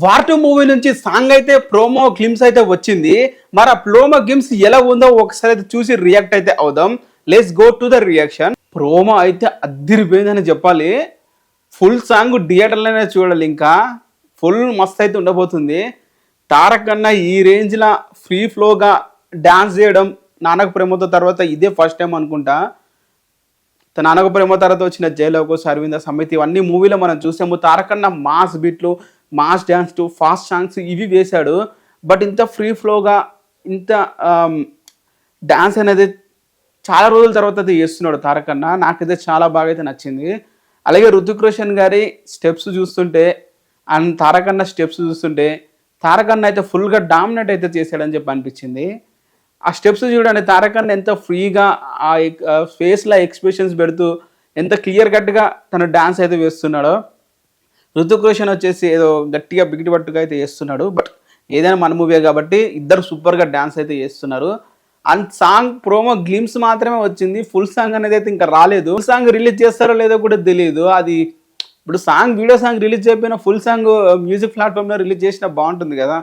War 2 movie నుంచి song అయితే promo glimpse అయితే వచ్చింది. మరి ఆ ప్రోమో గ్లిమ్స్ ఎలా ఉందో ఒకసారి అయితే చూసి రియాక్ట్ అయితే అవుదాం. Let's go to the reaction. Promo అయితే అద్దిరిపోయిందని చెప్పాలి. ఫుల్ సాంగ్ థియేటర్లోనే చూడాలి. ఇంకా ఫుల్ మస్త్ అయితే ఉండబోతుంది. తారక్ అన్న ఈ రేంజ్లో ఫ్రీ ఫ్లోగా డాన్స్ చేయడం నాన్నకు ప్రేమతో తర్వాత ఇదే ఫస్ట్ టైం అనుకుంటా. నాన్నకు ప్రేమ తర్వాత వచ్చిన జైలవకు అరవింద సమితి ఇవన్నీ మూవీలో మనం చూసాము. తారక్ అన్న మాస్ బీట్లు, mass dance to fast songs ఇవి వేశాడు. బట్ ఇంత ఫ్రీ ఫ్లోగా ఇంత డ్యాన్స్ అనేది చాలా రోజుల తర్వాత అయితే చేస్తున్నాడు తారక్ అన్న. నాకైతే చాలా బాగా అయితే నచ్చింది. అలాగే రుతిక్ రోషన్ గారి స్టెప్స్ చూస్తుంటే అండ్ తారక్ అన్న స్టెప్స్ చూస్తుంటే తారక్ అన్న అయితే ఫుల్గా డామినేట్ అయితే చేశాడని చెప్పి అనిపించింది. ఆ స్టెప్స్ చూడండి, తారక్ అన్న ఎంత ఫ్రీగా ఆ ఫేస్లో ఎక్స్ప్రెషన్స్ పెడుతూ ఎంత క్లియర్ కట్గా తన డాన్స్ అయితే వేస్తున్నాడో. రుతిక్ రోషన్ వచ్చేసి ఏదో గట్టిగా బిగిటి పట్టుగా అయితే చేస్తున్నాడు. బట్ ఏదైనా మన మూవీ కాబట్టి ఇద్దరు సూపర్గా డాన్స్ అయితే చేస్తున్నారు. అండ్ సాంగ్ ప్రోమో గ్లిమ్స్ మాత్రమే వచ్చింది. ఫుల్ సాంగ్ అనేది అయితే ఇంకా రాలేదు. ఫుల్ సాంగ్ రిలీజ్ చేస్తారో లేదో కూడా తెలియదు. అది ఇప్పుడు వీడియో సాంగ్ రిలీజ్ చేయకపోయినా ఫుల్ సాంగ్ మ్యూజిక్ ప్లాట్ఫామ్లో రిలీజ్ చేసినా బాగుంటుంది కదా.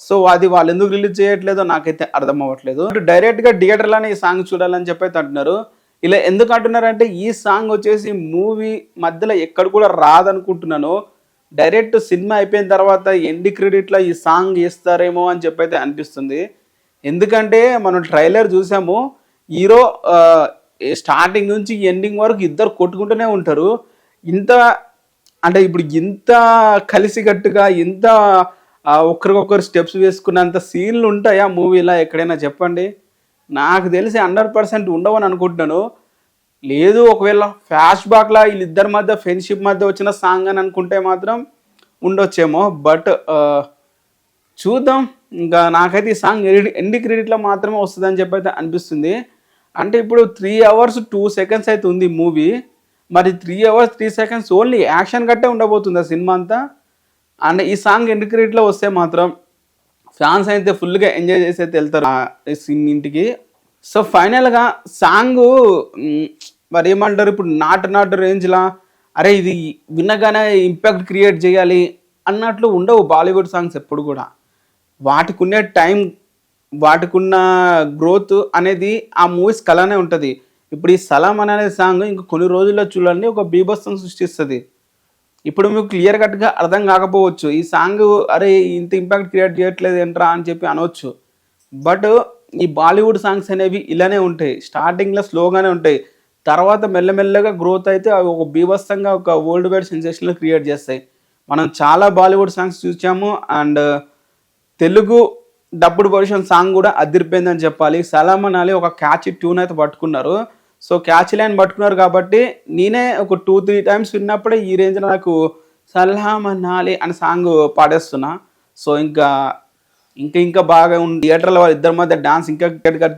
సో అది వాళ్ళు ఎందుకు రిలీజ్ చేయట్లేదో నాకైతే అర్థం అవ్వట్లేదు. డైరెక్ట్గా థియేటర్లోనే ఈ సాంగ్ చూడాలని చెప్పి అయితే అంటున్నారు. ఇలా ఎందుకు అంటున్నారంటే ఈ సాంగ్ వచ్చేసి మూవీ మధ్యలో ఎక్కడ కూడా రాదనుకుంటున్నాను. డైరెక్ట్ సినిమా అయిపోయిన తర్వాత ఎండ్ క్రెడిట్లో ఈ సాంగ్ వేస్తారేమో అని చెప్పి అయితే అనిపిస్తుంది. ఎందుకంటే మనం ట్రైలర్ చూసాము, హీరో స్టార్టింగ్ నుంచి ఎండింగ్ వరకు ఇద్దరు కొట్టుకుంటూనే ఉంటారు. ఇంత అంటే ఇప్పుడు ఇంత కలిసికట్టుగా ఇంత ఒకరికొకరు స్టెప్స్ వేసుకున్నంత సీన్లు ఉంటాయా మూవీలో ఎక్కడైనా చెప్పండి? నాకు తెలిసి 100% ఉండవని అనుకుంటున్నాను. లేదు ఒకవేళ ఫ్లాష్ బ్యాక్లా వీళ్ళిద్దరి మధ్య ఫ్రెండ్షిప్ మధ్య వచ్చిన సాంగ్ అని అనుకుంటే మాత్రం ఉండొచ్చేమో. బట్ చూద్దాం. ఇంకా నాకైతే ఈ సాంగ్ ఎండ్ క్రెడిట్లో మాత్రమే వస్తుందని చెప్పి అయితే అనిపిస్తుంది. అంటే ఇప్పుడు 3 hours 2 seconds అయితే ఉంది మూవీ. మరి 3 hours 3 seconds ఓన్లీ యాక్షన్ కట్టే ఉండబోతుంది ఆ సినిమా అంతా. అండ్ ఈ సాంగ్ ఎండ్ క్రెడిట్లో వస్తే మాత్రం ఫ్యాన్స్ అయితే ఫుల్గా ఎంజాయ్ చేసి అయితే వెళ్తారు ఇంటికి. సో ఫైనల్గా సాంగ్ మరి ఏమంటారు, ఇప్పుడు నాటు రేంజ్లా అరే ఇది విన్నగానే ఇంపాక్ట్ క్రియేట్ చేయాలి అన్నట్లు ఉండవు బాలీవుడ్ సాంగ్స్ ఎప్పుడు కూడా. వాటికున్న టైం, వాటికున్న గ్రోత్ అనేది ఆ మూవీస్ కలానే ఉంటుంది. ఇప్పుడు ఈ సలాం అనే సాంగ్ ఇంకా కొన్ని రోజుల్లో చూడండి ఒక బీభత్సం సృష్టిస్తుంది. ఇప్పుడు మీకు క్లియర్ కట్గా అర్థం కాకపోవచ్చు ఈ సాంగ్ అరే ఇంత ఇంపాక్ట్ క్రియేట్ చేయట్లేదు ఏంట్రా అని చెప్పి అనవచ్చు. బట్ ఈ బాలీవుడ్ సాంగ్స్ అనేవి ఇలానే ఉంటాయి. స్టార్టింగ్లో స్లోగానే ఉంటాయి, తర్వాత మెల్లమెల్లగా గ్రోత్ అయితే అవి ఒక బీభత్సంగా ఒక వరల్డ్ వైడ్ సెన్సేషన్లో క్రియేట్ చేస్తాయి. మనం చాలా బాలీవుడ్ సాంగ్స్ చూసాము. And Telugu dubbed version song కూడా అదిరిపోయిందని చెప్పాలి. సలాం అనాలి ఒక క్యాచ్ ట్యూన్ అయితే పట్టుకున్నారు. సో క్యాచ్ లైన్ పట్టుకున్నారు కాబట్టి నేనే ఒక 2-3 times విన్నప్పుడే ఈ రేంజ్లో నాకు సలాం అనాలి అని సాంగ్ పాడేస్తున్నా. సో ఇంకా బాగా ఉంది. థియేటర్లో వాళ్ళ ఇద్దరి మధ్య డాన్స్ ఇంకా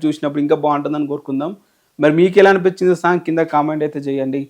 చూసినప్పుడు ఇంకా బాగుంటుందని కోరుకుందాం. మరి మీకు ఎలా అనిపించింది సాంగ్ కింద కామెంట్ అయితే చేయండి.